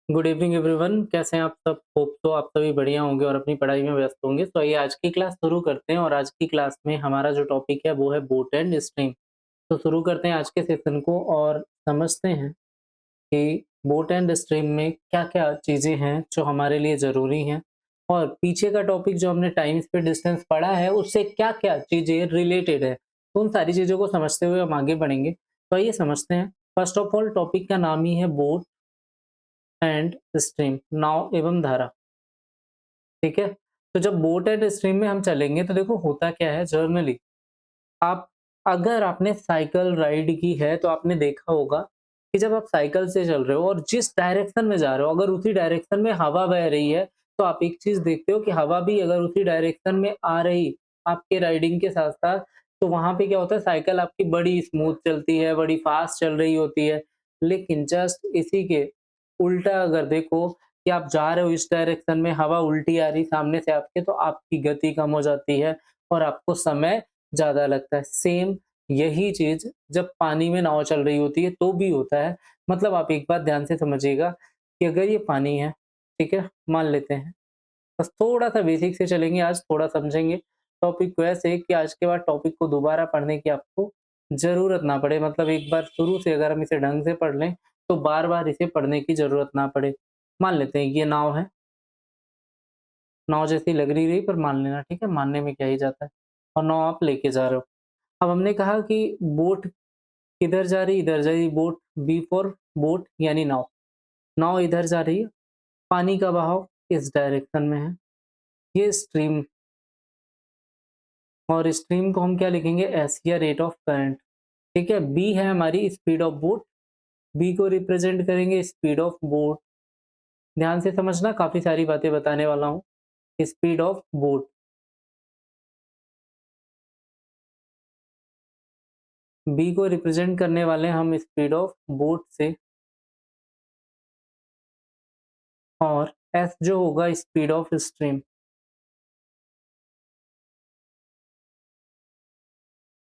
Good evening everyone, कैसे हैं आप सब? होप तो आप सभी बढ़िया होंगे और अपनी पढ़ाई में व्यस्त होंगे। तो आइए आज की क्लास शुरू करते हैं और आज की क्लास में हमारा जो टॉपिक है वो है बोट एंड स्ट्रीम। तो शुरू करते हैं आज के सेशन को और समझते हैं कि बोट एंड स्ट्रीम में क्या-क्या चीज़ें हैं जो हमारे लिए ज़रूरी हैं और पीछे का टॉपिक जो हमने टाइम स्पीड डिस्टेंस पढ़ा है उससे क्या-क्या चीज़ें रिलेटेड है। तो उन सारी चीज़ों को समझते हुए हम आगे बढ़ेंगे। तो आइए समझते हैं। फर्स्ट ऑफ ऑल टॉपिक का नाम ही है बोट एंड स्ट्रीम, नाव एवं धारा। ठीक है? तो जब बोट एंड स्ट्रीम में हम चलेंगे तो देखो होता क्या है जनरली आप अगर आपने साइकिल राइड की है तो आपने देखा होगा कि जब आप साइकिल से चल रहे हो और जिस डायरेक्शन में जा रहे हो अगर उसी डायरेक्शन में हवा बह रही है तो आप एक चीज देखते हो कि हवा भी अगर उसी डायरेक्शन में आ रही आपके राइडिंग के साथ साथ तो वहां पे क्या होता है साइकिल आपकी बड़ी स्मूथ चलती है, बड़ी फास्ट चल रही होती है। लेकिन जस्ट इसी के उल्टा अगर देखो कि आप जा रहे हो इस डायरेक्शन में, हवा उल्टी आ रही सामने से आपके, तो आपकी गति कम हो जाती है और आपको समय ज़्यादा लगता है। सेम यही चीज़ जब पानी में नाव चल रही होती है तो भी होता है। मतलब आप एक बात ध्यान से समझिएगा कि अगर ये पानी है, ठीक है? मान लेते हैं। बस थोड़ा-सा बेसिक से चलेंगे आज, थोड़ा समझेंगे टॉपिक को ऐसे कि आज के बाद टॉपिक को दोबारा पढ़ने की आपको ज़रूरत ना पड़े। मतलब एक बार शुरू से अगर हम इसे ढंग से पढ़ लें, तो बार-बार इसे पढ़ने की ज़रूरत ना पड़े। मान लेते हैं ये नाव है, नाव जैसी लग नहीं रही पर मान लेना, ठीक है? मानने में क्या ही जाता है और नाव आप लेके जा रहे हो। अब हमने कहा कि बोट किधर जा रही? इधर जा रही बोट, बी फॉर बोट यानी नाव। नाव इधर जा रही है, पानी का बहाव इस डायरेक्शन में है। ये स्ट्रीम और स्ट्रीम को हम क्या लिखेंगे? एस या रेट ऑफ करंट। ठीक है? बी है हमारी स्पीड ऑफ बोट, बी को रिप्रेजेंट करेंगे स्पीड ऑफ बोट। ध्यान से समझना काफ़ी सारी बातें बताने वाला हूँ। स्पीड ऑफ बोट, बी को रिप्रेजेंट करने वाले हैं हम स्पीड ऑफ बोट से और एस जो होगा स्पीड ऑफ स्ट्रीम।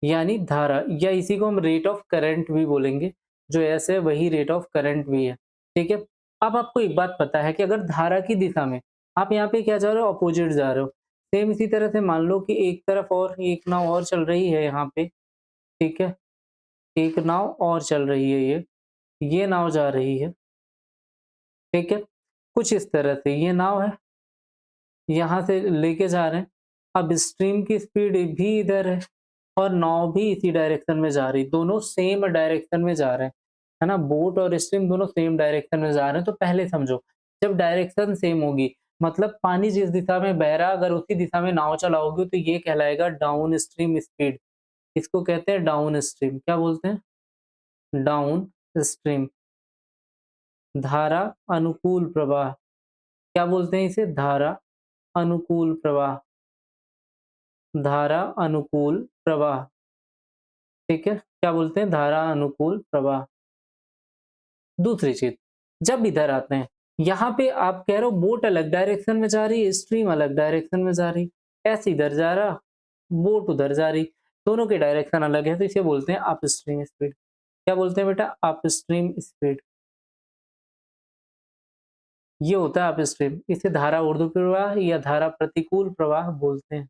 यानी धारा या इसी को हम रेट ऑफ करंट भी बोलेंगे। जो एस है वही रेट ऑफ करंट भी है। ठीक है? अब आपको एक बात पता है कि अगर धारा की दिशा में आप यहाँ पे क्या जा रहे हो? अपोजिट जा रहे हो। सेम इसी तरह से मान लो कि एक तरफ और एक नाव और चल रही है यहाँ पे, ठीक है? एक नाव और चल रही है ये नाव जा रही है, ठीक है? कुछ इस तरह से ये नाव है, यहाँ से लेके जा रहे हैं। अब स्ट्रीम की स्पीड भी इधर है और नाव भी इसी डायरेक्शन में जा रही, दोनों सेम डायरेक्शन में जा रहे हैं, है ना? बोट और स्ट्रीम दोनों सेम डायरेक्शन में जा रहे हैं। तो पहले समझो, जब डायरेक्शन सेम होगी मतलब पानी जिस दिशा में बह रहा है अगर उसी दिशा में नाव चलाओगे तो ये कहलाएगा डाउन स्ट्रीम स्पीड। इसको कहते हैं डाउन स्ट्रीम। क्या बोलते हैं? Down stream. धारा अनुकूल प्रवाह। क्या बोलते हैं इसे? धारा अनुकूल प्रवाह। धारा अनुकूल प्रवाह, ठीक है? क्या बोलते हैं? धारा अनुकूल प्रवाह। दूसरी चीज़, जब इधर आते हैं, यहाँ पे आप कह रहे हो बोट अलग डायरेक्शन में जा रही है, स्ट्रीम अलग डायरेक्शन में जा रही। ऐसे इधर जा रहा, बोट उधर जा रही, दोनों के डायरेक्शन अलग है तो इसे बोलते हैं अपस्ट्रीम स्पीड। क्या बोलते हैं बेटा? Upstream speed. ये होता है अपस्ट्रीम। इसे धारा ऊर्ध्व प्रवाह या धारा प्रतिकूल प्रवाह बोलते हैं।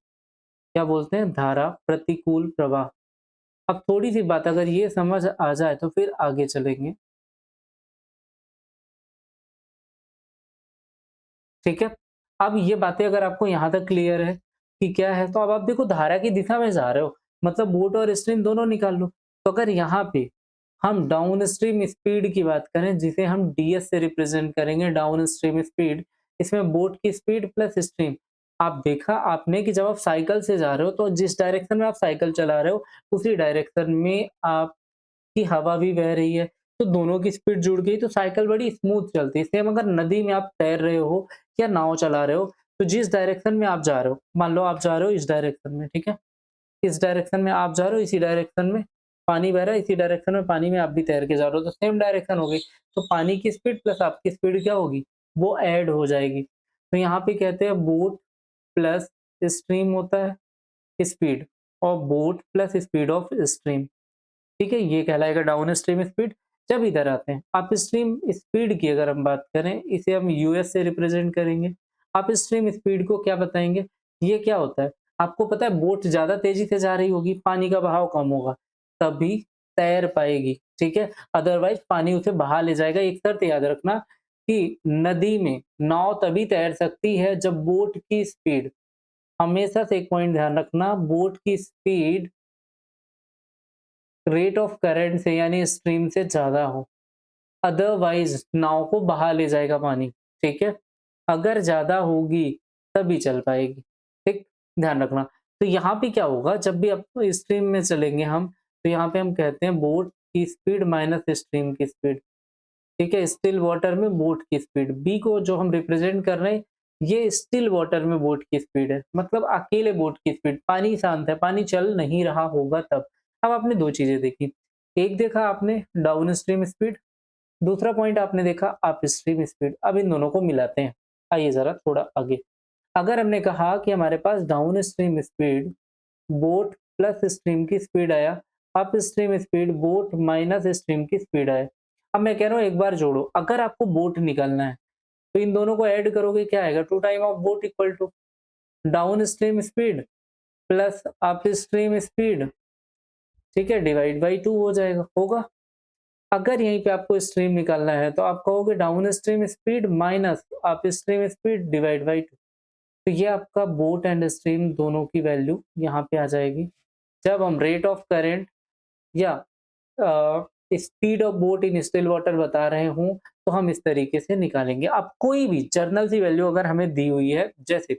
क्या बोलते हैं? धारा प्रतिकूल प्रवाह। अब थोड़ी-सी बात अगर ये समझ आ जाए तो फिर आगे चलेंगे। ठीक है? अब ये बातें अगर आपको यहाँ तक क्लियर है कि क्या है, तो अब आप देखो धारा की दिशा में जा रहे हो, मतलब बोट और स्ट्रीम दोनों निकाल लो। तो अगर यहाँ पे हम डाउन स्ट्रीम स्पीड की बात करें, जिसे हम डीएस से रिप्रेजेंट करेंगे डाउन स्ट्रीम स्पीड, इसमें बोट की स्पीड प्लस स्ट्रीम। आप देखा आपने कि जब आप साइकिल से जा रहे हो, तो जिस डायरेक्शन में आप साइकिल चला रहे हो, उसी डायरेक्शन में आप की हवा भी बह रही है, तो दोनों की स्पीड जुड़ गई तो साइकिल बड़ी स्मूथ चलती है। सेम अगर नदी में आप तैर रहे हो या नाव चला रहे हो, तो जिस डायरेक्शन में आप जा रहे हो, मान लो आप जा रहे हो इस डायरेक्शन में, ठीक है? इस डायरेक्शन में आप जा रहे हो, इसी डायरेक्शन में पानी बह रहा है, इसी डायरेक्शन में पानी में आप भी तैर के जा रहे हो, तो सेम डायरेक्शन हो गई। तो पानी की स्पीड प्लस आपकी स्पीड क्या होगी? वो ऐड हो जाएगी। तो यहाँ पे कहते हैं बोट प्लस स्ट्रीम होता है स्पीड और boat plus speed of stream. ठीक है? ये कहलाएगा डाउन स्ट्रीम स्पीड। जब इधर आते हैं अपस्ट्रीम स्पीड की अगर हम बात करें, इसे हम यूएस से रिप्रेजेंट करेंगे। अपस्ट्रीम स्पीड को क्या बताएँगे? ये क्या होता है? आपको पता है बोट ज़्यादा तेज़ी से जा रही होगी, पानी का बहाव कम होगा, तभी तैर पाएगी, ठीक है? अदरवाइज़ पानी उसे बहा ले जाएगा। एक शर्त याद रखना कि नदी में नाव तभी तैर सकती है जब बोट की स्पीड, हमेशा से एक पॉइंट ध्यान रखना, बोट की स्पीड रेट ऑफ करंट से यानी स्ट्रीम से ज़्यादा हो। अदरवाइज़ नाव को बहा ले जाएगा पानी, ठीक है? अगर ज़्यादा होगी तभी चल पाएगी, ठीक? ध्यान रखना। तो यहाँ पे क्या होगा जब भी आप स्ट्रीम में चलेंगे हम, तो यहाँ पे हम कहते हैं बोट की स्पीड माइनस स्ट्रीम की स्पीड, ठीक है? स्टिल वाटर में बोट की स्पीड, बी को जो हम रिप्रेजेंट कर रहे हैं, ये स्टिल वाटर में बोट की स्पीड है, मतलब अकेले बोट की स्पीड, पानी शांत है, पानी चल नहीं रहा होगा तब। अब आपने 2 चीज़ें देखी, एक देखा आपने डाउन स्ट्रीम स्पीड, दूसरा पॉइंट आपने देखा अपस्ट्रीम स्पीड। अब इन दोनों को मिलाते हैं। आइए ज़रा थोड़ा आगे। अगर हमने कहा कि हमारे पास down stream speed boat plus stream की स्पीड आया, up stream speed boat minus stream की स्पीड आए। अब मैं कह रहा हूँ एक बार जोड़ो, अगर आपको बोट निकालना है तो इन दोनों को ऐड करोगे क्या आएगा? 2 time of boat equal to down stream speed plus up stream speed, ठीक है? डिवाइड बाई 2 हो जाएगा, होगा? अगर यहीं पे आपको स्ट्रीम निकालना है तो आप कहोगे down stream speed minus up stream speed divide by 2। तो ये आपका बोट एंड स्ट्रीम दोनों की वैल्यू यहाँ पे आ जाएगी। जब हम रेट ऑफ करंट या speed of boat in still water बता रहे हूँ, तो हम इस तरीके से निकालेंगे। अब कोई भी जर्नल सी वैल्यू अगर हमें दी हुई है, जैसे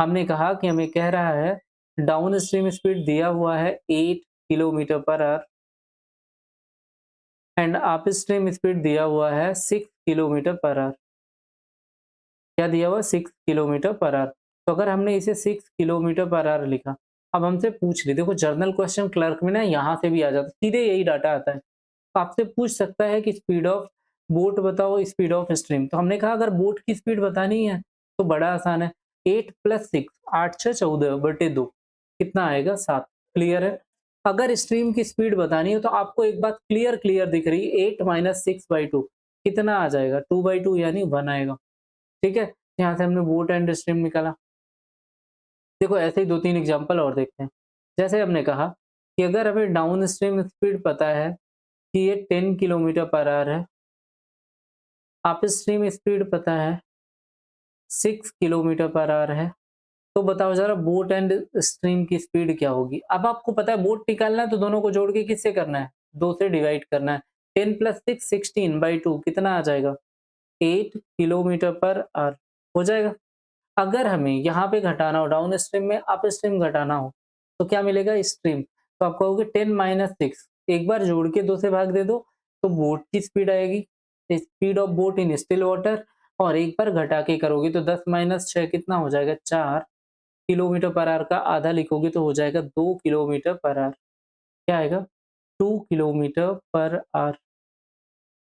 हमने कहा कि हमें कह रहा है डाउन स्ट्रीम स्पीड दिया हुआ है 8 kilometre per hour and upstream speed दिया हुआ है 6 किलोमीटर पर आवर। क्या दिया हुआ है? 6 किलोमीटर पर आवर। तो अगर हमने इसे 6 किलोमीटर पर आवर लिखा, अब हमसे पूछ ली, देखो जर्नल क्वेश्चन क्लर्क में ना यहाँ से भी आ जाता है, सीधे यही डाटा आता है। तो आपसे पूछ सकता है कि स्पीड ऑफ बोट बताओ, स्पीड ऑफ स्ट्रीम। तो हमने कहा अगर बोट की स्पीड बतानी है तो बड़ा आसान है, 8 प्लस 6, 8 6 14 बटे 2 कितना आएगा? 7। क्लियर है? अगर स्ट्रीम की स्पीड बतानी है तो आपको एक बात क्लियर क्लियर दिख रही है, 8 माइनस 6 बाई 2 कितना आ जाएगा? 2 बाई 2 यानी 1 आएगा, ठीक है? यहाँ से हमने बोट एंड स्ट्रीम निकाला। देखो ऐसे ही 2-3 एग्जांपल और देखते हैं। जैसे हमने कहा कि अगर हमें डाउन स्ट्रीम स्पीड पता है कि ये 10 किलोमीटर पर आवर है, अपस्ट्रीम स्पीड पता है 6 किलोमीटर पर आवर है, तो बताओ ज़रा बोट एंड स्ट्रीम की स्पीड क्या होगी? अब आपको पता है बोट निकालना है तो दोनों को जोड़ के किससे करना है? 2 से डिवाइड करना है। 10 प्लस 6 16 बाई 2 कितना आ जाएगा? 8 किलोमीटर पर आवर हो जाएगा। अगर हमें यहाँ पे घटाना हो, डाउन स्ट्रीम में अप स्ट्रीम घटाना हो, तो क्या मिलेगा? स्ट्रीम। तो आप कहोगे 10 माइनस 6, एक बार जोड़ के 2 से भाग दे दो, तो बोट की स्पीड आएगी, speed of boat in still water, और एक बार घटा के करोगे तो 10 माइनस 6 कितना हो जाएगा? 4 किलोमीटर पर आवर का आधा लिखोगे तो हो जाएगा 2 किलोमीटर पर आवर। क्या आएगा? 2 किलोमीटर पर आवर।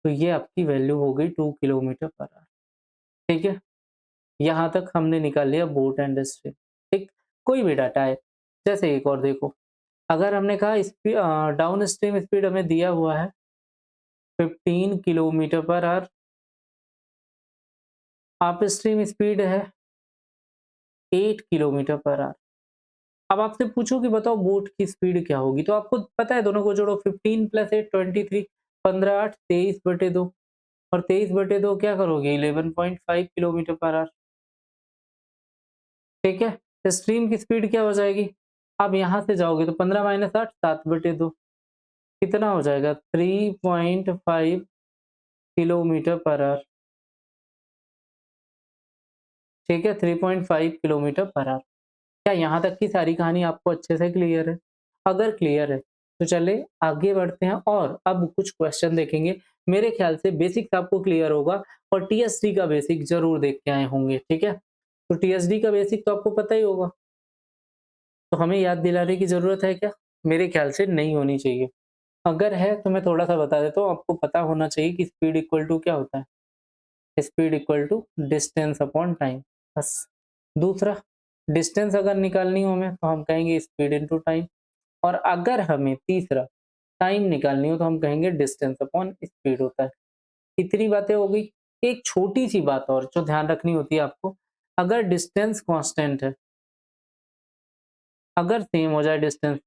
तो ये आपकी वैल्यू हो गई 2 किलोमीटर पर आवर, ठीक है? यहाँ तक हमने निकाल लिया बोट एंड स्ट्रीम, ठीक? कोई भी डाटा है, जैसे एक और देखो, अगर हमने कहा डाउन स्ट्रीम स्पीड हमें दिया हुआ है 15 kilometre per our, up stream speed है 8 किलोमीटर पर आवर। अब आपसे पूछो कि बताओ बोट की स्पीड क्या होगी? तो आपको पता है दोनों को जोड़ो, 15 प्लस 8 23, 15 8 23 बटे 2, और 23 बटे 2 क्या करोगे? 11.5 किलोमीटर पर आवर, ठीक है? स्ट्रीम की स्पीड क्या हो जाएगी? आप यहाँ से जाओगे तो 15 माइनस 8 7 बटे 2 कितना हो जाएगा? 3.5 किलोमीटर पर आवर, ठीक है? 3.5 किलोमीटर पर आवर। क्या यहाँ तक की सारी कहानी आपको अच्छे से क्लियर है? अगर क्लियर है तो चलिए आगे बढ़ते हैं और अब कुछ क्वेश्चन देखेंगे। मेरे ख्याल से बेसिक्स आपको क्लियर होगा और टीएसडी का बेसिक जरूर देख के आए होंगे, ठीक है? तो टीएसडी का बेसिक तो आपको पता ही होगा, तो हमें याद दिलाने की जरूरत है क्या? मेरे ख्याल से नहीं होनी चाहिए। अगर है तो मैं थोड़ा सा बता देता हूँ, आपको पता होना चाहिए कि स्पीड इक्वल टू क्या होता है? Speed equal to distance upon time, बस। दूसरा, डिस्टेंस अगर निकालनी हो हमें तो हम कहेंगे स्पीड इनटू टाइम। और अगर हमें तीसरा टाइम निकालनी हो तो हम कहेंगे डिस्टेंस अपॉन स्पीड होता है। इतनी बातें हो गई। एक छोटी-सी बात और जो ध्यान रखनी होती है आपको, अगर डिस्टेंस कांस्टेंट है, अगर सेम हो जाए डिस्टेंस,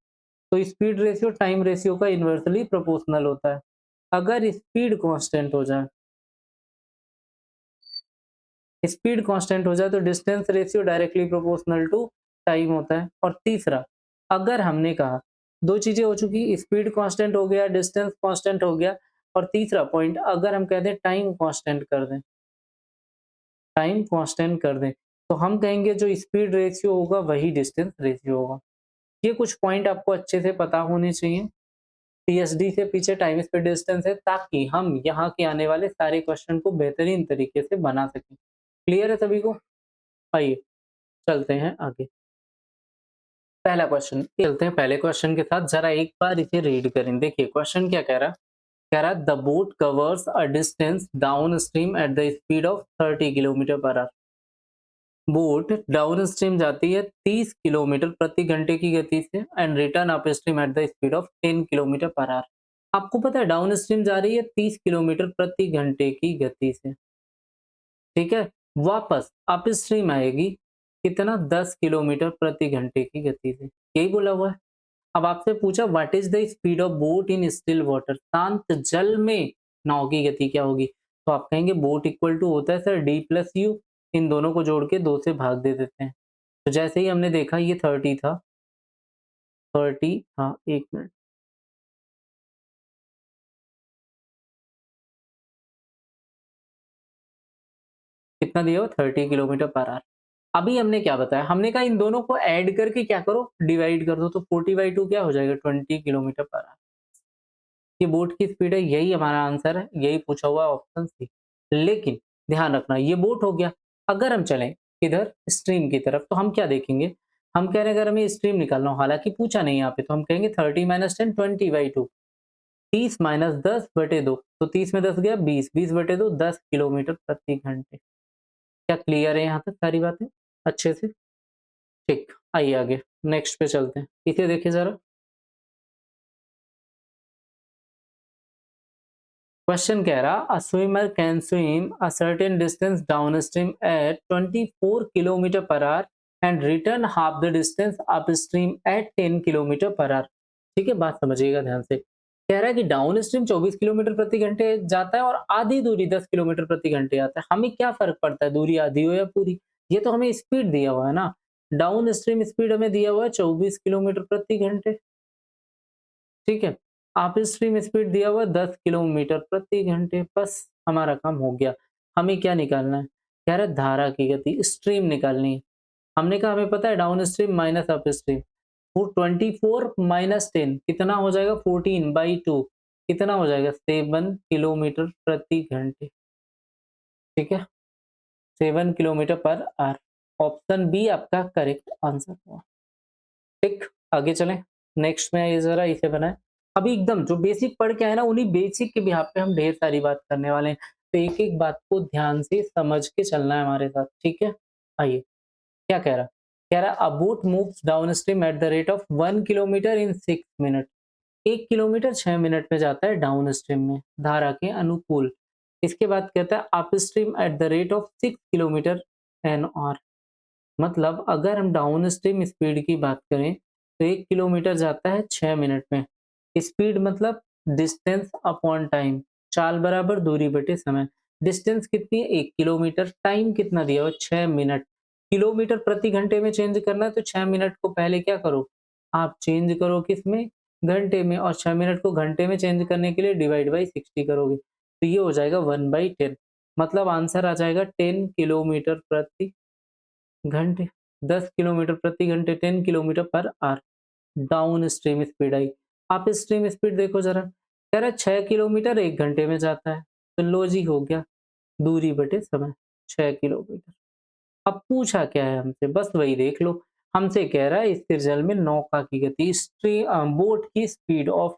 तो स्पीड रेशियो टाइम रेशियो का इन्वर्सली प्रोपोर्शनल होता है। अगर स्पीड कांस्टेंट हो जाए तो distance ratio directly proportional to time होता है। और तीसरा, अगर हमने कहा 2 चीज़ें हो चुकी, स्पीड कांस्टेंट हो गया, डिस्टेंस कांस्टेंट हो गया, और तीसरा पॉइंट अगर हम कह दें टाइम कांस्टेंट कर दें, तो हम कहेंगे जो स्पीड रेशियो होगा वही डिस्टेंस रेशियो होगा। ये कुछ पॉइंट आपको अच्छे से पता होने चाहिए। टीएसडी से पीछे टाइम स्पीड डिस्टेंस है ताकि हम यहाँ के आने वाले सारे क्वेश्चन को बेहतरीन तरीके से बना सकें। क्लियर है सभी को? आइए चलते हैं आगे। पहला क्वेश्चन, चलते हैं पहले क्वेश्चन के साथ, जरा एक बार इसे रीड करें। देखिए क्वेश्चन क्या कह रहा है? कह रहा है the boat covers a distance down stream at the speed of 30 kilometre per our. Boat down stream जाती है 30 किलोमीटर प्रति घंटे की गति से and return up stream at the speed of 10 kilometre per our. आपको पता है डाउन स्ट्रीम जा रही है 30 किलोमीटर प्रति घंटे की गति से, ठीक है। वापस अप स्ट्रीम आएगी कितना, 10 किलोमीटर प्रति घंटे की गति से, यही बोला हुआ है। अब आपसे पूछा what is the speed of boat in still water, शांत जल में नाव की गति क्या होगी? तो आप कहेंगे बोट इक्वल टू होता है सर डी प्लस यू, इन दोनों को जोड़ के 2 से भाग दे देते हैं। तो जैसे ही हमने देखा ये 30 था, 1 मिनट, कितना दिया हुआ 30 किलोमीटर पर आवर। अभी हमने क्या बताया, हमने कहा इन दोनों को ऐड करके क्या करो, डिवाइड कर दो, तो 40/2 क्या हो जाएगा, 20 किलोमीटर पर आवर। ये बोट की स्पीड है, यही हमारा आंसर है, यही पूछा हुआ है ऑप्शन सी। लेकिन ध्यान रखना ये बोट हो गया। अगर हम चलें इधर स्ट्रीम की तरफ तो हम क्या देखेंगे, हम कह रहे हैं अगर हमें स्ट्रीम निकालना हो, हालांकि पूछा नहीं यहाँ पे, तो हम कहेंगे 30 माइनस 10 20/2, 30 माइनस 10/2, तो 30 में 10 गया 20, 20/2 10 किलोमीटर प्रति घंटे। क्या क्लियर है यहाँ तक सारी बातें अच्छे से? ठीक, आइए आगे नेक्स्ट पे चलते हैं, इसे देखिए जरा। क्वेश्चन कह रहा a swimmer can swim a certain distance down stream at 24 kilometre per hour and return half the distance up stream at 10 kilometre per hour. ठीक है, बात समझिएगा ध्यान से। कह रहा है कि डाउन स्ट्रीम 24 किलोमीटर प्रति घंटे जाता है और आधी दूरी 10 किलोमीटर प्रति घंटे आता है। हमें क्या फर्क पड़ता है दूरी आधी हो या पूरी? ये तो हमें स्पीड दिया हुआ है ना। डाउन स्ट्रीम स्पीड हमें दिया हुआ है 24 किलोमीटर प्रति घंटे, ठीक है। आप स्ट्रीम स्पीड दिया हुआ 10 किलोमीटर प्रति घंटे, बस हमारा काम हो गया। हमें क्या निकालना है? कह रहा है धारा की गति, स्ट्रीम निकालनी है। हमने कहा हमें पता है down stream minus up stream, वो 24 माइनस 10 कितना हो जाएगा, 14/2 कितना हो जाएगा, 7 किलोमीटर प्रति घंटे, ठीक है। 7 kilometre per hour. Option B आपका करेक्ट आंसर हुआ। ठीक, आगे चलें। नेक्स्ट में आइए जरा, इसे बनाएं। अभी एकदम जो बेसिक पढ़ के आए ना, उन्हीं बेसिक के बिहाफ पे हम ढेर सारी बात करने वाले हैं। तो एक-एक बात को ध्यान से समझ के चलना है हमारे साथ, ठीक है? आइए, क्या कह रहा? कह रहा a boat moves downstream at the rate of 1 kilometre in 6 minute. 1 kilometre 6 minute में जाता है डाउनस्ट्रीम में, धारा के अनुकूल। इसके बाद कहता है upstream at the rate of 6 kilometre an hour. मतलब अगर हम डाउन स्ट्रीम स्पीड की बात करें तो 1 किलोमीटर जाता है 6 मिनट में। स्पीड मतलब डिस्टेंस अपॉन टाइम, चाल बराबर दूरी बटे समय। डिस्टेंस कितनी है 1 किलोमीटर, टाइम कितना दिया हुआ है 6 मिनट। किलोमीटर प्रति घंटे में चेंज करना है तो 6 मिनट को पहले क्या करो, आप चेंज करो किसमें, घंटे में, और 6 मिनट को घंटे में चेंज करने के लिए डिवाइड बाई 60 करोगे तो ये हो जाएगा 1/10। मतलब आंसर आ जाएगा 10 किलोमीटर प्रति घंटे, 10 किलोमीटर प्रति घंटे, 10 kilometre per hour. Down stream speed आई। आप स्ट्रीम स्पीड देखो जरा, कह रहा है 6 किलोमीटर 1 घंटे में जाता है, तो लो जी हो गया, दूरी बटे समय, 6 किलोमीटर। अब पूछा क्या है हमसे, बस वही देख लो। हमसे कह रहा है स्थिर जल में नौका की गति, बोट की speed of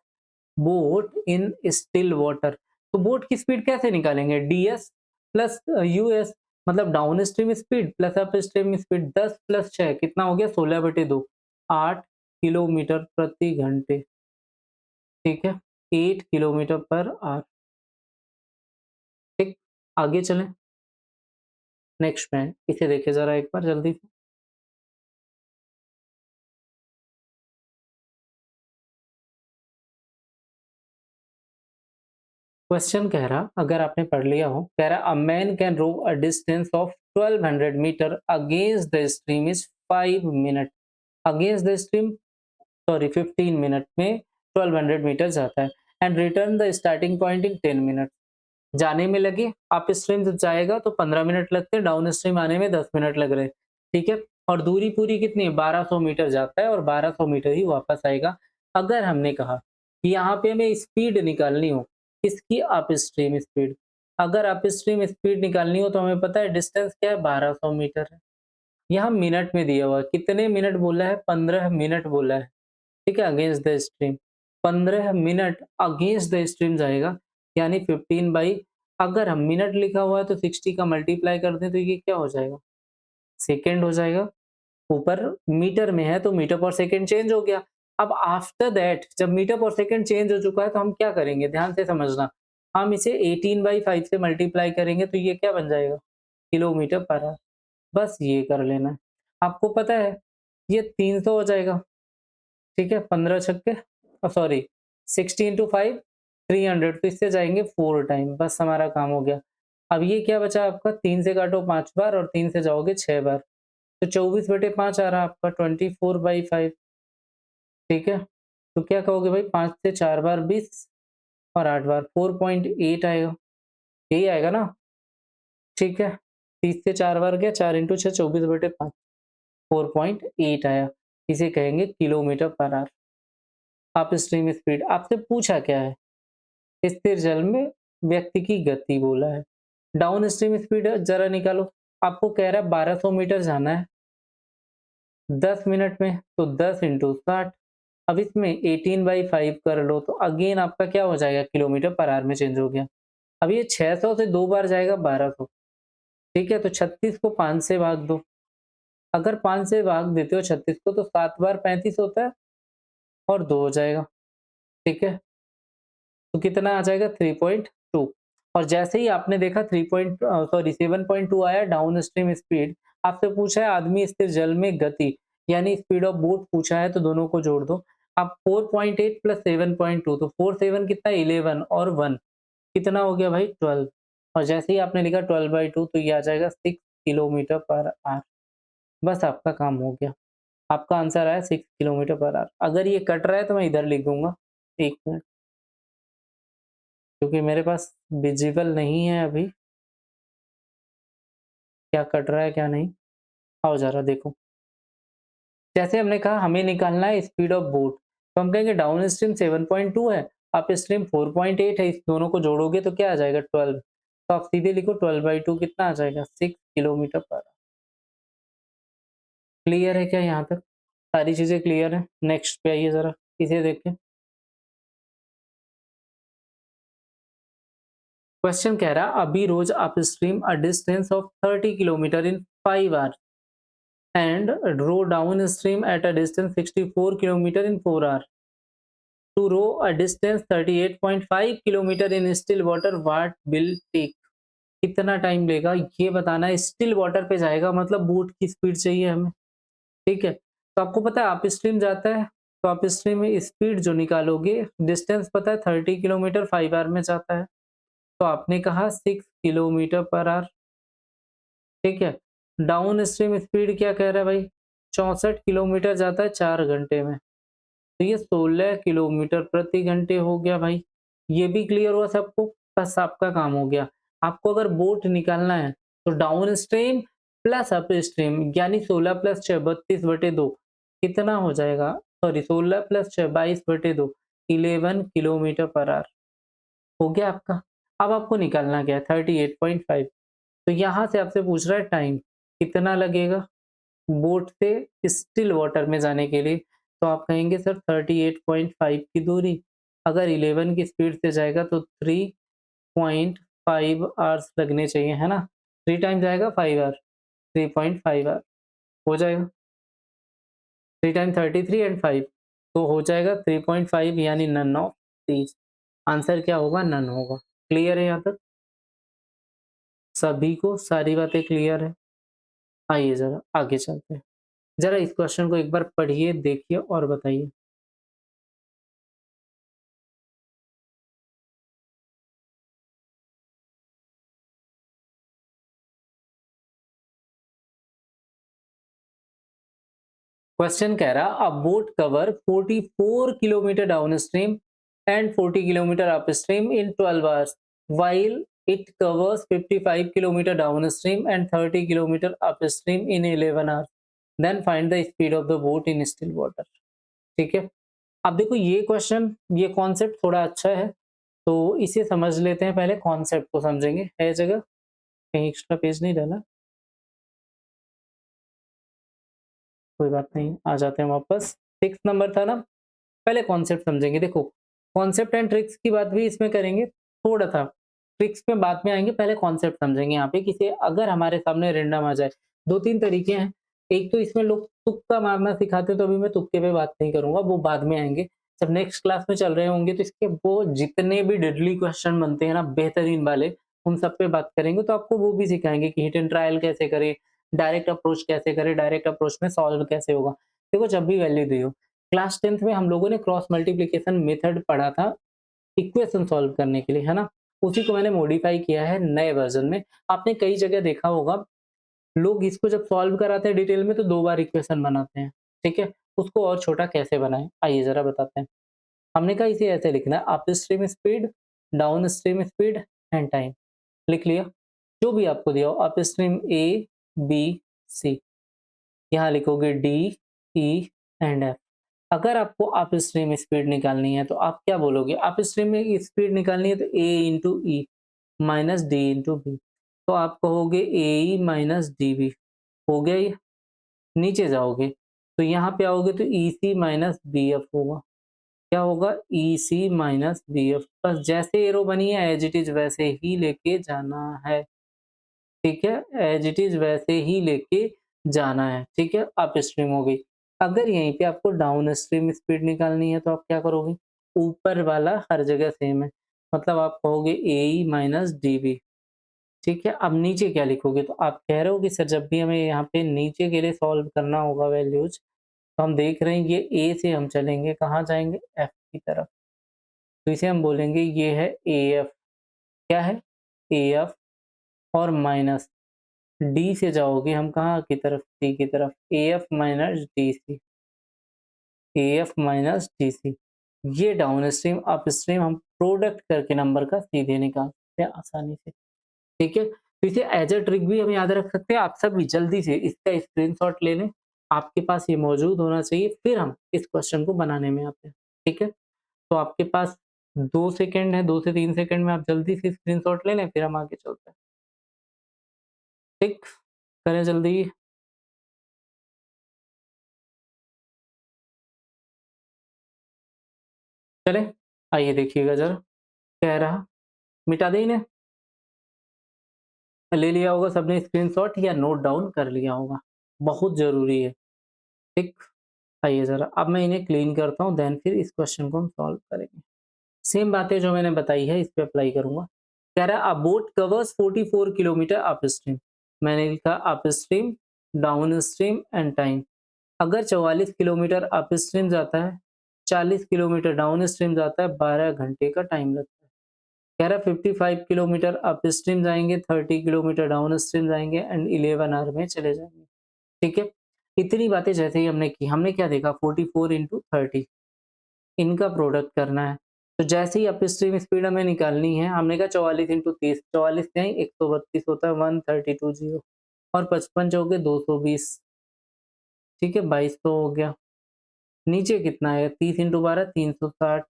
boat in still water. तो बोट की स्पीड कैसे निकालेंगे, ds प्लस यूएस, मतलब down stream speed plus up stream speed, 10 plus 6 कितना हो गया, 16/2, 8 किलोमीटर प्रति घंटे, ठीक है। 8 किलोमीटर पर आवर। ठीक, आगे चलें। नेक्स्ट में इसे देखिए ज़रा एक बार जल्दी से। क्वेश्चन कह रहा, अगर आपने पढ़ लिया हो, कह रहा a man can row a distance of 1200 metre against the stream is 5 minute. Against the stream sorry 15 minute में 1200 मीटर जाता है and return the starting point in 10 minute. जाने में लगे, अप स्ट्रीम जब जाएगा तो 15 मिनट लगते हैं, डाउन स्ट्रीम आने में 10 मिनट लग रहे हैं। ठीक है, और दूरी पूरी कितनी है, 1200 मीटर जाता है और 1200 मीटर ही वापस आएगा। अगर हमने कहा कि यहाँ पे हमें स्पीड निकालनी हो, किसकी, अप स्ट्रीम स्पीड। अगर अप स्ट्रीम स्पीड निकालनी हो तो हमें पता है डिस्टेंस क्या है, 1200 मीटर है। यहाँ मिनट में दिया हुआ है, कितने मिनट बोला है, 15 मिनट बोला है। ठीक है, against the stream 15 minute against the stream जाएगा, यानी 15 बाई, अगर हम मिनट लिखा हुआ है तो 60 का मल्टीप्लाई कर दें तो ये क्या हो जाएगा, सेकंड हो जाएगा। ऊपर मीटर में है तो मीटर पर सेकंड चेंज हो गया। अब आफ्टर दैट जब मीटर पर सेकंड चेंज हो चुका है तो हम क्या करेंगे, ध्यान से समझना। हम इसे 18/5 से मल्टीप्लाई करेंगे तो ये क्या बन जाएगा, किलोमीटर पर आवर। बस ये कर लेना है। आपको पता है ये 300 हो जाएगा। ठीक है, 15 छक्के सॉरी 60 इंटू 5 300, तो इससे जाएंगे 4 टाइम, बस हमारा काम हो गया। अब ये क्या बचा आपका, 3 से काटो 5 बार और 3 से जाओगे 6 बार, तो 24/5 आ रहा है आपका 24/5। ठीक है, तो क्या कहोगे भाई, 5 से 4 बार 20 और 8 बार 4.8 आएगा, यही आएगा ना। ठीक है, 30 से 4 बार गया, 4 इंटू 6 24/5 4.8 आया, इसे कहेंगे kilometre per our. Up stream speed आपसे पूछा क्या है, स्थिर जल में व्यक्ति की गति बोला है। डाउन स्ट्रीम स्पीड जरा निकालो। आपको कह रहा है 1200 मीटर जाना है 10 मिनट में, तो 10 इंटू 60। अब इसमें 18/5 कर लो तो अगेन आपका क्या हो जाएगा, किलोमीटर पर आवर में चेंज हो गया। अब ये 600 से 2 बार जाएगा 1200। ठीक है, तो 36 को 5 से भाग दो। अगर 5 से भाग देते हो 36 को तो 7 बार 35 होता है और 2 हो जाएगा। ठीक है, तो कितना आ जाएगा 3.2। और जैसे ही आपने देखा 7.2 आया डाउन स्ट्रीम स्पीड, आपसे पूछा है आदमी स्थिर जल में गति यानी स्पीड ऑफ बोट पूछा है, तो दोनों को जोड़ दो। अब 4.8 प्लस 7.2 तो 4 7 कितना 11 और 1 कितना हो गया भाई 12। और जैसे ही आपने लिखा 12/2 तो ये आ जाएगा 6 किलोमीटर पर आवर। बस आपका काम हो गया, आपका आंसर आया 6 किलोमीटर पर आवर। अगर ये कट रहा है तो मैं इधर लिख दूंगा 1 मिनट, क्योंकि मेरे पास विजिबल नहीं है अभी, क्या कट रहा है क्या नहीं। आओ ज़रा देखो। जैसे हमने कहा हमें निकालना है स्पीड ऑफ बोट, तो हम कहेंगे डाउन स्ट्रीम 7.2 है, अप स्ट्रीम 4.8 है, इस दोनों को जोड़ोगे तो क्या आ जाएगा 12। तो आप सीधे लिखो 12/2 कितना आ जाएगा 6 किलोमीटर पर। क्लियर है क्या यहाँ तक, सारी चीज़ें क्लियर है। नेक्स्ट पे आइए ज़रा, इसे देखें। क्वेश्चन कह रहा अभी rows upstream a distance of 30 kilometre in 5 hours and row downstream at a distance 64 kilometer in 4 hours. To row a distance 38.5 kilometer in still water, what will take? कितना time लेगा ये बताना है। Still water पे जाएगा मतलब boat की speed चाहिए हमें। ठीक है, तो आपको पता है अप स्ट्रीम जाता है, तो अप स्ट्रीम में स्पीड जो निकालोगे, डिस्टेंस पता है 30 किलोमीटर 5 आवर में जाता है, तो आपने कहा 6 किलोमीटर पर आवर। ठीक है, डाउन स्ट्रीम स्पीड क्या कह रहा है भाई, 64 किलोमीटर जाता है 4 घंटे में, तो ये 16 किलोमीटर प्रति घंटे हो गया भाई। ये भी क्लियर हुआ सबको, बस आपका काम हो गया। आपको अगर बोट निकालना है तो down stream plus up stream यानी 16 प्लस 6 32/2 कितना हो जाएगा, sorry 16 plus 6 22/2 11 kilometre per our हो गया आपका। अब आपको निकालना क्या है 38.5, तो यहाँ से आपसे पूछ रहा है टाइम कितना लगेगा बोट से स्टिल वाटर में जाने के लिए, तो आप कहेंगे सर 38.5 की दूरी अगर 11 की स्पीड से जाएगा तो 3.5 आवर्स लगने चाहिए, है ना। 3 टाइम जाएगा 5 आवर, 3.5 आवर हो जाएगा। 3 टाइम 33 एंड 5 तो हो जाएगा 3.5 यानी नन ऑफ दीज। आंसर क्या होगा? नन होगा। क्लियर है यहाँ तक? सभी को सारी बातें क्लियर है? आइए ज़रा आगे चलते हैं। ज़रा इस क्वेश्चन को एक बार पढ़िए, देखिए और बताइए। क्वेश्चन कह रहा a boat cover 44 kilometre downstream and 40 kilometre upstream in 12 hours while it covers 55 kilometre downstream and 30 kilometre upstream in 11 hours. Then find the speed of the boat in still water. ठीक है? अब देखो ये question, ये concept थोड़ा अच्छा है, तो इसे समझ लेते हैं। पहले कॉन्सेप्ट को समझेंगे। है जगह? कहीं एक्स्ट्रा पेज नहीं डाला? कोई बात नहीं, आ जाते हैं वापस। 6 नंबर था ना? पहले कॉन्सेप्ट समझेंगे। देखो, कॉन्सेप्ट एंड ट्रिक्स की बात भी इसमें करेंगे, थोड़ा था। ट्रिक्स में बाद में आएँगे, पहले कॉन्सेप्ट समझेंगे यहाँ पे कि से अगर हमारे सामने रैंडम आ जाए। 2-3 तरीके हैं। एक तो इसमें लोग तुक्का मारना सिखाते हैं, तो अभी मैं तुक्के पे बात नहीं करूँगा, वो बाद में आएँगे। जब नेक्स्ट क्लास में चल रहे होंगे, तो इसके वो जितने भी डेडली क्वेश्चन बनते हैं ना, बेहतरीन वाले, उन सब पे बात करेंगे, तो आपको वो भी सिखाएँगे कि हिट एंड ट्रायल कैसे करें, डायरेक्ट अप्रोच कैसे करें, डायरेक्ट अप्रोच में सॉल्व कैसे होगा। देखो, जब भी वैल्यू दी हो, क्लास 10th में हम लोगों ने क्रॉस मल्टीप्लिकेशन मेथड पढ़ा था इक्वेशन सॉल्व करने के लिए, है ना? उसी को मैंने मॉडिफाई किया है नए वर्ज़न में। आपने कई जगह देखा होगा, लोग इसको जब सॉल्व कराते हैं डिटेल में तो 2 बार इक्वेशन बनाते हैं, ठीक है? उसको और छोटा कैसे बनाएँ? आइए ज़रा बताते हैं। हमने कहा इसे ऐसे लिखना है, upstream speed, downstream speed and time. लिख लिया? जो भी आपको दिया हो, अपस्ट्रीम ए, बी, सी। यहाँ लिखोगे डी, ई एंड एफ। अगर आपको अपस्ट्रीम स्पीड निकालनी है, तो आप क्या बोलोगे? अपस्ट्रीम में स्पीड निकालनी है, तो ए into E minus D into B. तो आप कहोगे ए ई माइनस डी बी। हो गया ये? नीचे जाओगे, तो यहाँ पे आओगे तो ई सी माइनस बी एफ होगा। क्या होगा? ई सी माइनस बी एफ। बस जैसे एरो बनी है एज इट इज़ वैसे ही लेके जाना है। ठीक है? एज इट इज़ वैसे ही लेके जाना है। ठीक है? अपस्ट्रीम हो गई। अगर यहीं पे आपको डाउन स्ट्रीम स्पीड निकालनी है, तो आप क्या करोगे? ऊपर वाला हर जगह सेम है। मतलब आप कहोगे एई माइनस डीबी। ठीक है? अब नीचे क्या लिखोगे? तो आप कह रहे हो कि सर जब भी हमें यहाँ पे नीचे के लिए सॉल्व करना होगा वैल्यूज़, तो हम देख रहे हैं ये ए से हम चलेंगे, कहाँ जाएँगे? एफ की तरफ। तो इसे हम बोलेंगे ये है एएफ। क्या है? एएफ और माइनस डी से जाओगे हम कहाँ की तरफ? सी की तरफ। AF minus DC, AF minus DC. ये डाउनस्ट्रीम अपस्ट्रीम हम प्रोडक्ट करके नंबर का सीधे निकाल सकते हैं आसानी से। ठीक है? तो इसे एज अ ट्रिक भी हम याद रख सकते हैं। आप सब भी जल्दी से इसका स्क्रीनशॉट ले लें। आपके पास ये मौजूद होना चाहिए, फिर हम इस क्वेश्चन को बनाने में आते हैं। ठीक है? तो आपके पास 2 सेकंड है, 2 से 3 सेकंड में आप जल्दी से स्क्रीनशॉट ले लें, फिर हम आगे चलते हैं। ठीक? करें जल्दी। चलें? आइए देखिएगा ज़रा। कह रहा मिटा दें इन्हें? ले लिया होगा सबने स्क्रीनशॉट या नोट डाउन कर लिया होगा। बहुत ज़रूरी है। ठीक? आइए ज़रा अब मैं इन्हें क्लीन करता हूँ, देन फिर इस क्वेश्चन को हम सॉल्व करेंगे। सेम बातें जो मैंने बताई है इस पे अप्लाई करूँगा। कह रहा है अ बोट कवर्स 44 किलोमीटर अपस्ट्रीम। मैंने लिखा अपस्ट्रीम, डाउनस्ट्रीम एंड टाइम। अगर 44 किलोमीटर अपस्ट्रीम जाता है, 40 किलोमीटर डाउनस्ट्रीम जाता है, 12 घंटे का टाइम लगता है। कह रहा है 55 किलोमीटर अपस्ट्रीम जाएँगे, 30 किलोमीटर डाउनस्ट्रीम जाएँगे एंड 11 आवर में चले जाएँगे। ठीक है? इतनी बातें जैसे ही हमने की, हमने क्या देखा 44 इंटू 30 इनका प्रोडक्ट करना है। तो जैसे ही अपस्ट्रीम स्पीड हमें निकालनी है, हमने कहा 44 इंटू 30, 44 नहीं 132 होता है, 1320 और 55 चौके 220। ठीक है? 2200 हो गया। नीचे कितना है? 30 इंटू 12 360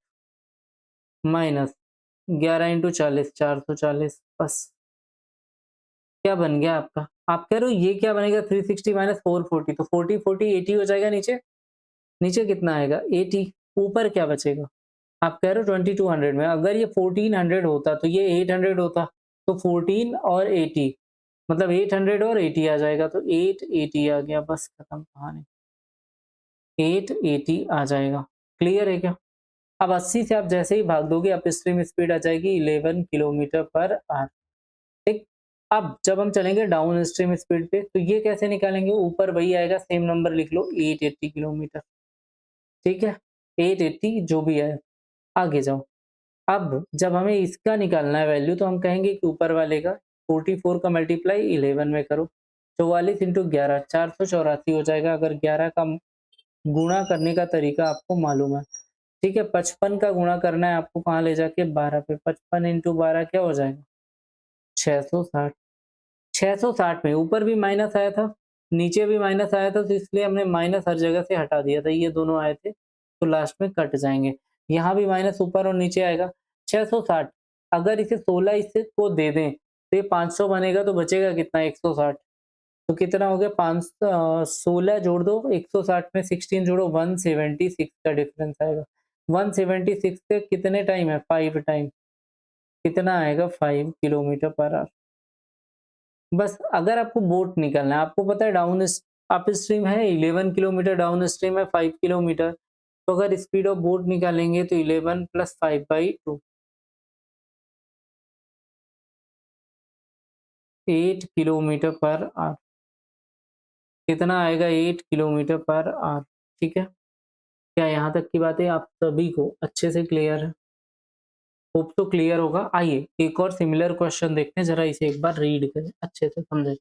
माइनस 11 इंटू 40 440। बस क्या बन गया आपका? आप कह रहे हो ये क्या बनेगा 360 माइनस 440, तो 40 40 80 हो जाएगा नीचे। नीचे कितना आएगा? 80। ऊपर क्या बचेगा? आप कह रहे हो 2200 में, अगर ये 1400 होता तो ये 800 होता। तो 14 और 80 मतलब 800 और 80 आ जाएगा, तो 880 आ गया। बस खत्म कहानी। 880 आ जाएगा। क्लियर है क्या? अब 80 से आप जैसे ही भाग दोगे अप स्ट्रीम स्पीड आ जाएगी 11 किलोमीटर पर आवर। ठीक। अब जब हम चलेंगे डाउन स्ट्रीम स्पीड पे तो ये कैसे निकालेंगे, ऊपर वही आएगा, सेम नंबर लिख लो 880 किलोमीटर। ठीक है, 880 जो भी है, आगे जाओ। अब जब हमें इसका निकालना है वैल्यू तो हम कहेंगे कि ऊपर वाले का 44 का मल्टीप्लाई 11 में करो, 44 इंटू 11 484 हो जाएगा, अगर 11 का गुणा करने का तरीका आपको मालूम है। ठीक है, 55 का गुणा करना है आपको कहाँ ले जाके 12 पे, 55 इंटू 12 क्या हो जाएगा 660। 660 में ऊपर भी माइनस आया था, नीचे भी माइनस आया था, तो इसलिए हमने माइनस हर जगह से हटा दिया था, ये दोनों आए थे तो लास्ट में कट जाएंगे। यहाँ भी माइनस ऊपर और नीचे आएगा। 660 अगर इसे 16 इसे को दे दें तो ये 500 बनेगा, तो बचेगा कितना 160। तो कितना हो गया 16 जोड़ दो 160 में 16 जोड़ो 176 का डिफरेंस आएगा। 176 से कितने टाइम है 5 टाइम, कितना आएगा 5 किलोमीटर पर आवर। बस अगर आपको बोट निकलना है, आपको पता है डाउन अप स्ट्रीम है 11 किलोमीटर, डाउन स्ट्रीम है 5 किलोमीटर, तो अगर स्पीड ऑफ बोट निकालेंगे तो 11 प्लस 5/2 8 किलोमीटर पर आवर। कितना आएगा 8 किलोमीटर पर आवर। ठीक है, क्या यहाँ तक की बातें आप सभी को अच्छे से क्लियर है? होप तो क्लियर होगा। आइए एक और सिमिलर क्वेश्चन देखते हैं, जरा इसे एक बार रीड करें, अच्छे से समझें,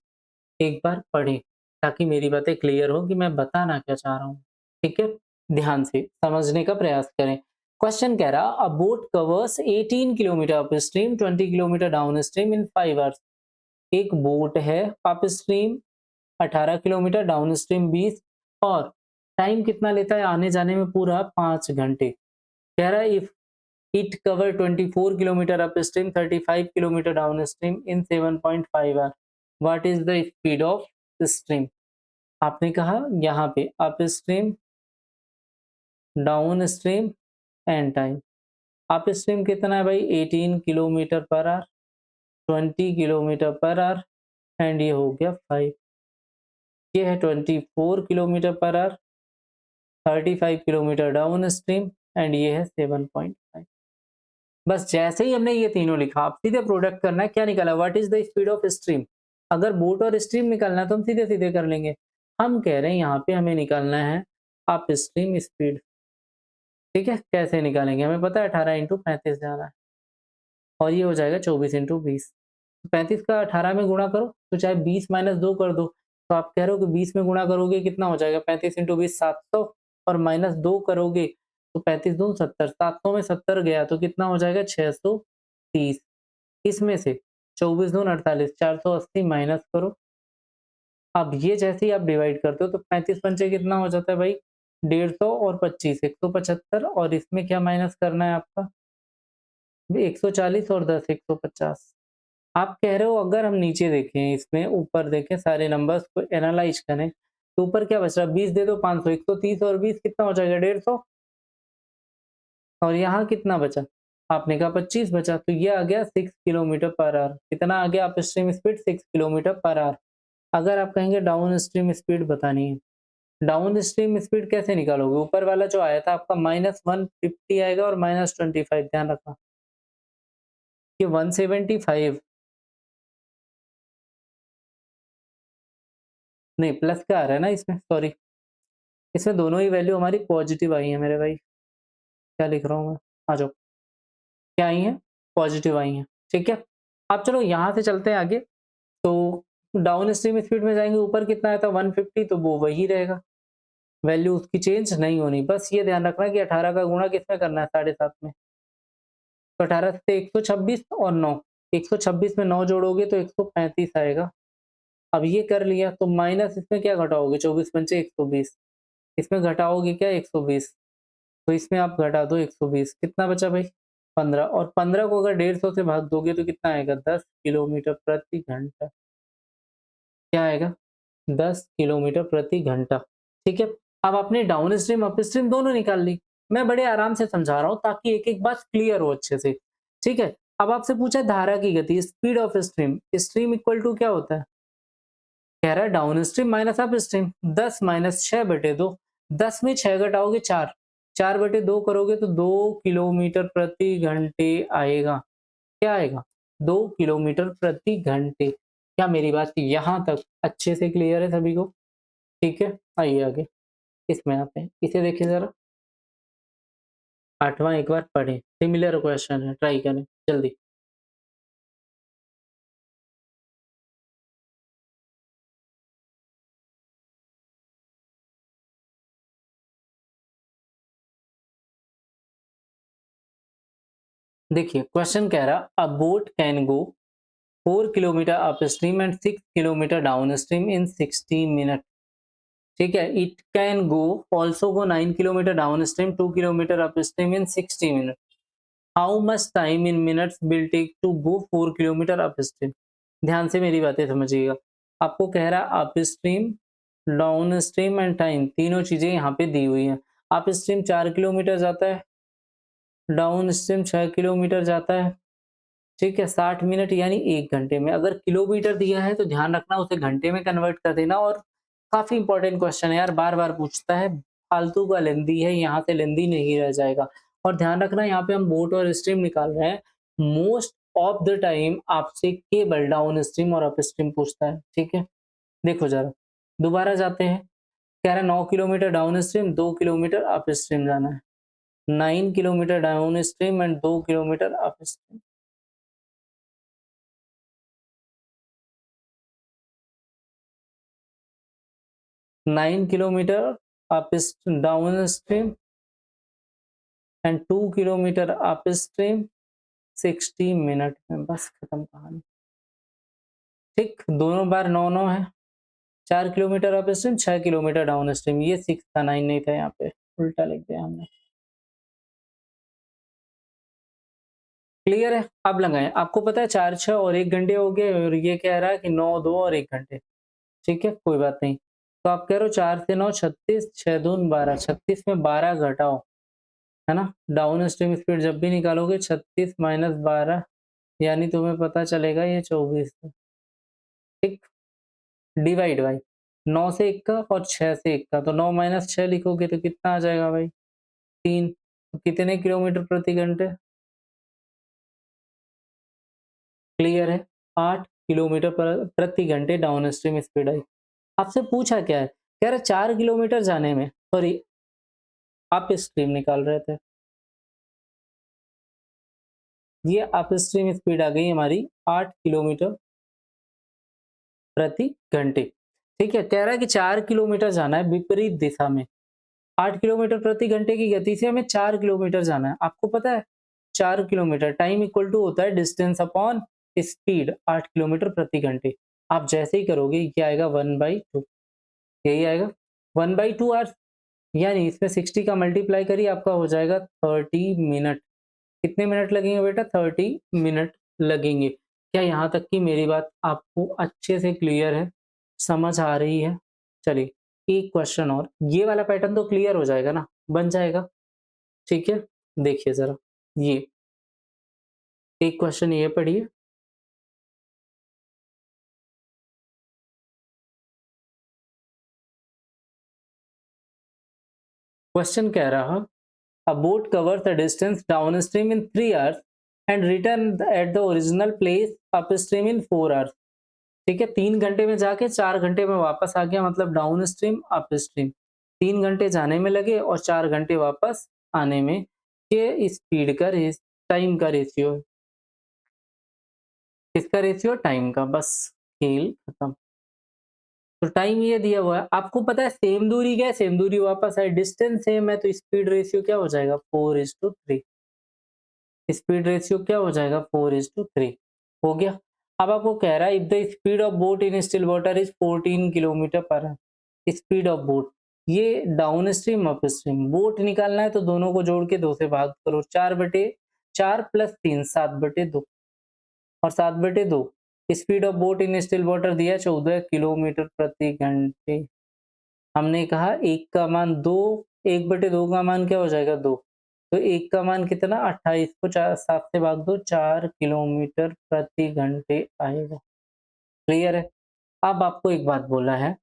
एक बार पढ़ें, ताकि मेरी बातें क्लियर हो कि मैं बताना क्या चाह रहा हूँ। ठीक है, ध्यान से समझने का प्रयास करें। क्वेश्चन कह रहा a boat covers 18 kilometre up stream 20 kilometre down stream in 5 hours. एक बोट है up stream 18 kilometre, down stream 20, और टाइम कितना लेता है आने जाने में, पूरा 5 घंटे। कह रहा है if it cover 24 kilometre up stream 35 kilometre down stream in 7.5 hour, what is the speed of stream. आपने कहा यहाँ पे up stream, down stream and time. Up stream कितना है भाई 18 kilometre per hour, 20 kilometre per hour, and ये हो गया 5। ये है 24 kilometre per hour, 35 kilometre down stream, and ये है 7.5। बस जैसे ही हमने ये तीनों लिखा, आप सीधे प्रोडक्ट करना है, क्या निकाला what is the speed of stream. अगर बोट और स्ट्रीम निकालना है तो हम सीधे सीधे कर लेंगे। हम कह रहे हैं यहाँ पे हमें निकालना है अप स्ट्रीम स्पीड। ठीक है, कैसे निकालेंगे, हमें पता है 18 इंटू 35 जाना है, और ये हो जाएगा 24 इंटू 20। 35 का 18 में गुणा करो तो चाहे 20 माइनस 2 कर दो, तो आप कह रहे हो कि 20 में गुणा करोगे कितना हो जाएगा 35 इंटू 20 700, और माइनस 2 करोगे तो 35 दूनी 70, 700 में 70 गया तो कितना हो जाएगा 630। इसमें से 24 दूनी 48, 480 माइनस करो। अब ये जैसे ही आप डिवाइड करते हो तो 35 पंचे कितना हो जाता है भाई 150, और 25 175, और इसमें क्या माइनस करना है आपका 140, और 10 150। आप कह रहे हो अगर हम नीचे देखें, इसमें ऊपर देखें, सारे नंबर्स को एनालाइज करें तो ऊपर क्या बच रहा है 20 दे दो 500, 130 और 20 कितना हो जाएगा 150, और यहाँ कितना बचा, आपने कहा 25 बचा, तो ये आ गया 6 किलोमीटर पर आवर। कितना आ गया up stream speed 6 kilometre per our. अगर आप कहेंगे डाउन स्ट्रीम स्पीड बतानी है, डाउन स्ट्रीम स्पीड कैसे निकालोगे, ऊपर वाला जो आया था आपका -150 आएगा और -25, ध्यान रखना कि 175 नहीं प्लस का आ रहा है ना इसमें, सॉरी, इसमें दोनों ही वैल्यू हमारी पॉजिटिव आई है मेरे भाई। क्या लिख रहा हूँ मैं, आ जाओ, क्या आई है पॉजिटिव आई है। ठीक है, अब चलो यहाँ से चलते हैं आगे। तो डाउन स्ट्रीम स्पीड में जाएंगे, ऊपर कितना आया था 150, तो वो वही रहेगा, वैल्यू उसकी चेंज नहीं होनी। बस ये ध्यान रखना कि 18 का गुणा किसमें करना है 7.5 में, तो 18 से 126 और 9, 126 में 9 जोड़ोगे तो 135 आएगा। अब ये कर लिया तो माइनस इसमें क्या घटाओगे 24 पंचे 120, इसमें घटाओगे क्या 120, तो इसमें आप घटा दो 120, कितना बचा भाई 15, और 15 को अगर 150 से भाग दोगे तो कितना आएगा 10 किलोमीटर प्रति घंटा। क्या आएगा 10 किलोमीटर प्रति घंटा। ठीक है, अब आपने डाउन स्ट्रीम अप स्ट्रीम दोनों निकाल ली। मैं बड़े आराम से समझा रहा हूँ ताकि एक एक बात क्लियर हो अच्छे से। ठीक है, अब आपसे पूछा धारा की गति speed of stream, stream equal to क्या होता है, कह रहा है down stream minus up stream, 10 minus 6 बटे 2, 10 में 6 घटाओगे 4, 4/2 करोगे तो 2 किलोमीटर प्रति घंटे आएगा। क्या आएगा? 2 किलोमीटर प्रति घंटे। क्या मेरी बात यहाँ तक अच्छे से क्लियर है सभी को? ठीक है, आइए आगे इसमें आते हैं। इसे देखिए ज़रा, 8वाँ एक बार पढ़ें, सिमिलर क्वेश्चन है, ट्राई करें जल्दी। देखिए क्वेश्चन कह रहा a boat can go 4 kilometre upstream and 6 kilometre downstream in 60 minute. ठीक है, it can go also go 9 kilometre downstream 2 kilometre upstream in 60 minute. How much time in minutes will take to go 4 kilometre upstream. ध्यान से मेरी बातें समझिएगा। आपको कह रहा अपस्ट्रीम, डाउनस्ट्रीम एंड टाइम, तीनों चीजें यहाँ पे दी हुई हैं। अपस्ट्रीम 4 किलोमीटर जाता है, डाउनस्ट्रीम 6 किलोमीटर जाता है। ठीक है, 60 मिनट यानी 1 घंटे में। अगर किलोमीटर दिया है तो ध्यान रखना उसे घंटे में कन्वर्ट कर देना। और काफ़ी इंपॉर्टेंट क्वेश्चन है यार, बार-बार पूछता है, फालतू का लेंदी है, यहाँ से लेंदी नहीं रह जाएगा। और ध्यान रखना यहाँ पे हम बोट और स्ट्रीम निकाल रहे हैं। मोस्ट ऑफ द टाइम आपसे केवल डाउन स्ट्रीम और अप स्ट्रीम पूछता है। ठीक है, देखो ज़रा, दोबारा जाते हैं। कह रहा है 9 kilometre down stream, 2 kilometre up stream जाना है। 9 kilometre down stream and 2 kilometre up stream. 9 kilometre down stream and 2 kilometre up stream 60 minute में, बस खत्म कहानी। ठीक, दोनों बार 9-9 है। 4 kilometre up stream, 6 kilometre down stream. ये 6 था, 9 नहीं था, यहाँ पे उल्टा लिख दिया हमने। क्लियर है? अब लगाएं। आपको पता है 4 6 और 1 घंटे हो गए, और ये कह रहा है कि 9 2 और 1 घंटे। ठीक है, कोई बात नहीं। तो आप कह रहे हो 4 से 9 36, 6 दून 12, 36 में 12 घटाओ, है ना? डाउन स्ट्रीम स्पीड जब भी निकालोगे 36 माइनस 12, यानी तुम्हें पता चलेगा ये 24 है। ठीक, डिवाइड बाई 9 से 1 का और 6 से 1 का, तो 9 माइनस 6 लिखोगे तो कितना आ जाएगा भाई? 3। तो कितने किलोमीटर प्रति घंटे? क्लियर है? 8 किलोमीटर प्रति घंटे डाउन स्ट्रीम स्पीड आई। आपसे पूछा क्या है? कह रहा 4 किलोमीटर जाने में, सॉरी, अप स्ट्रीम निकाल रहे थे। ये अप स्ट्रीम स्पीड आ गई हमारी 8 किलोमीटर प्रति घंटे। ठीक है, कह रहा है कि 4 किलोमीटर जाना है विपरीत दिशा में। 8 किलोमीटर प्रति घंटे की गति से हमें 4 किलोमीटर जाना है। आपको पता है 4 किलोमीटर टाइम इक्वल टू होता है डिस्टेंस अपॉन स्पीड, 8 किलोमीटर प्रति घंटे। आप जैसे ही करोगे ये आएगा 1/2, यही आएगा 1/2 आवर्स, यानी इसमें 60 का मल्टीप्लाई करिए, आपका हो जाएगा 30 मिनट। कितने मिनट लगेंगे बेटा? 30 मिनट लगेंगे। क्या यहाँ तक की मेरी बात आपको अच्छे से क्लियर है, समझ आ रही है? चलिए एक क्वेश्चन और, ये वाला पैटर्न तो क्लियर हो जाएगा ना, बन जाएगा। ठीक है, देखिए जरा, ये एक क्वेश्चन ये पढ़िए। क्वेश्चन कह रहा a boat covers the distance downstream in 3 hours and return at the original place upstream in 4 hours. ठीक है, 3 घंटे में जाके 4 घंटे में वापस आ गया, मतलब डाउन स्ट्रीम अप स्ट्रीम। 3 घंटे जाने में लगे और 4 घंटे वापस आने में। ये स्पीड का टाइम का रेशियो है। किसका रेशियो? टाइम का। बस खेल खत्म। तो टाइम ये दिया हुआ है, आपको पता है सेम दूरी क्या है? सेम दूरी वापस आए, डिस्टेंस सेम है, तो स्पीड रेशियो क्या हो जाएगा? 4:3। स्पीड रेशियो क्या हो जाएगा? 4:3 हो गया। अब आपको कह रहा है if the speed of boat in still water is 14 kilometre per hour. Speed of boat, ये downstream upstream, boat निकालना है तो दोनों को जोड़ के 2 से भाग करो। 4/4 प्लस 3 7/2, और 7/2 speed of boat in still water दिया 14 किलोमीटर प्रति घंटे। हमने कहा एक का मान 2, 1/2 का मान क्या हो जाएगा? 2। तो एक का मान कितना? 28 को 7 से भाग दो, 4 किलोमीटर प्रति घंटे आएगा। क्लियर है? अब आपको एक बात बोला है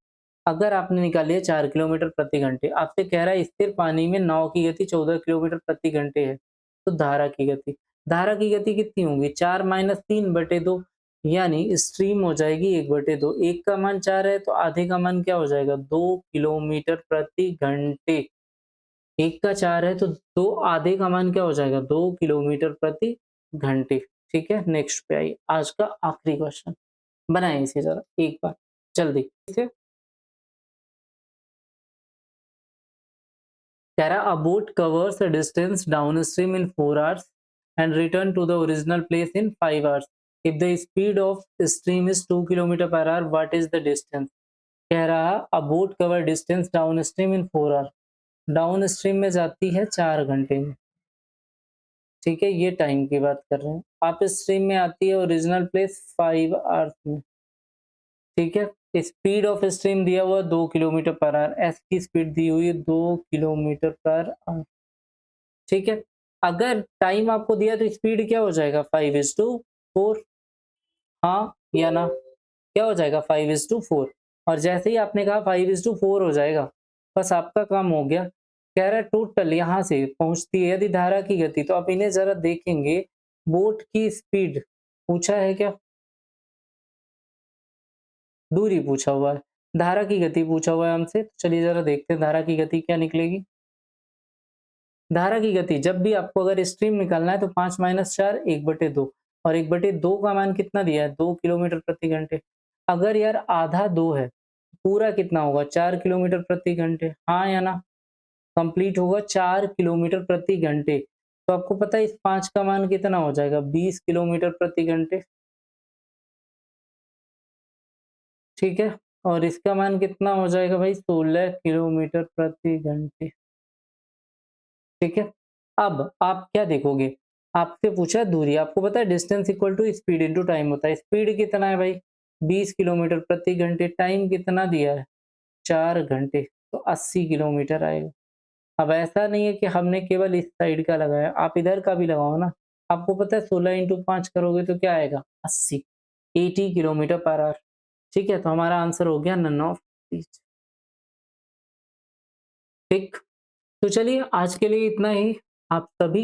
अगर आपने निकाली है 4 किलोमीटर प्रति घंटे, आपसे कह रहा है स्थिर पानी में नाव की गति 14 किलोमीटर प्रति घंटे है, तो धारा की गति कितनी होगी? 4 माइनस 3/2 यानी स्ट्रीम हो जाएगी 1/2। 1 का मान 4 है तो आधे का मान क्या हो जाएगा? 2 किलोमीटर प्रति घंटे। 1 का 4 है तो 2 आधे का मान क्या हो जाएगा? 2 किलोमीटर प्रति घंटे। ठीक है, नेक्स्ट पे आइए। आज का आखिरी क्वेश्चन, बनाएँ इसे ज़रा एक बार जल्दी से। कह रहा, a boat covers a distance downstream in 4 hours and return to the original place in 5 hours. If the speed of stream is 2 km per hour, what is the distance? कह रहा, a boat cover distance downstream in 4 hours. Downstream में जाती है 4 घंटे में। ठीक है, ये टाइम की बात कर रहे हैं। अप स्ट्रीम में आती है ओरिजिनल प्लेस 5 आवर्स में। ठीक है, स्पीड ऑफ स्ट्रीम दिया हुआ 2 किलोमीटर पर आवर, एस की स्पीड दी हुई है 2 किलोमीटर पर आवर। ठीक है, अगर टाइम आपको दिया तो स्पीड क्या हो जाएगा? 5:4। हाँ या ना? क्या हो जाएगा? 5:4। और जैसे ही आपने कहा 5:4 हो जाएगा, बस आपका काम हो गया। कह रहा है टोटल यहाँ से पहुँचती है यदि धारा की गति, तो आप इन्हें ज़रा देखेंगे, बोट की स्पीड पूछा है क्या? दूरी पूछा हुआ है। धारा की गति पूछा हुआ है हमसे, चलिए ज़रा देखते हैं धारा की गति क्या निकलेगी। धारा की गति जब भी आपको अगर स्ट्रीम निकालना है तो 5 माइनस 4 1/2 और 1/2 का मान कितना दिया है? 2 किलोमीटर प्रति घंटे। अगर यार आधा 2 है, पूरा कितना होगा? 4 किलोमीटर प्रति घंटे। हाँ या ना? कंप्लीट होगा 4 किलोमीटर प्रति घंटे। तो आपको पता है इस 5 का मान कितना हो जाएगा? 20 किलोमीटर प्रति घंटे। ठीक है? और इसका मान कितना हो जाएगा भाई? 16 किलोमीटर प्रति घंटे। ठीक है? अब आप क्या देखोगे? आपसे पूछा है दूरी, आपको पता है distance equal to speed into time होता है। स्पीड कितना है भाई? 20 किलोमीटर प्रति घंटे। टाइम कितना दिया है? 4 घंटे, तो 80 किलोमीटर आएगा। अब ऐसा नहीं है कि हमने केवल इस साइड का लगाया, आप इधर का भी लगाओ ना। आपको पता है 16 इंटू 5 करोगे तो क्या आएगा? 80, 80 किलोमीटर पर आवर। ठीक है? तो हमारा आंसर हो गया नन ऑफ दीज़। ठीक? तो चलिए आज के लिए इतना ही। आप सभी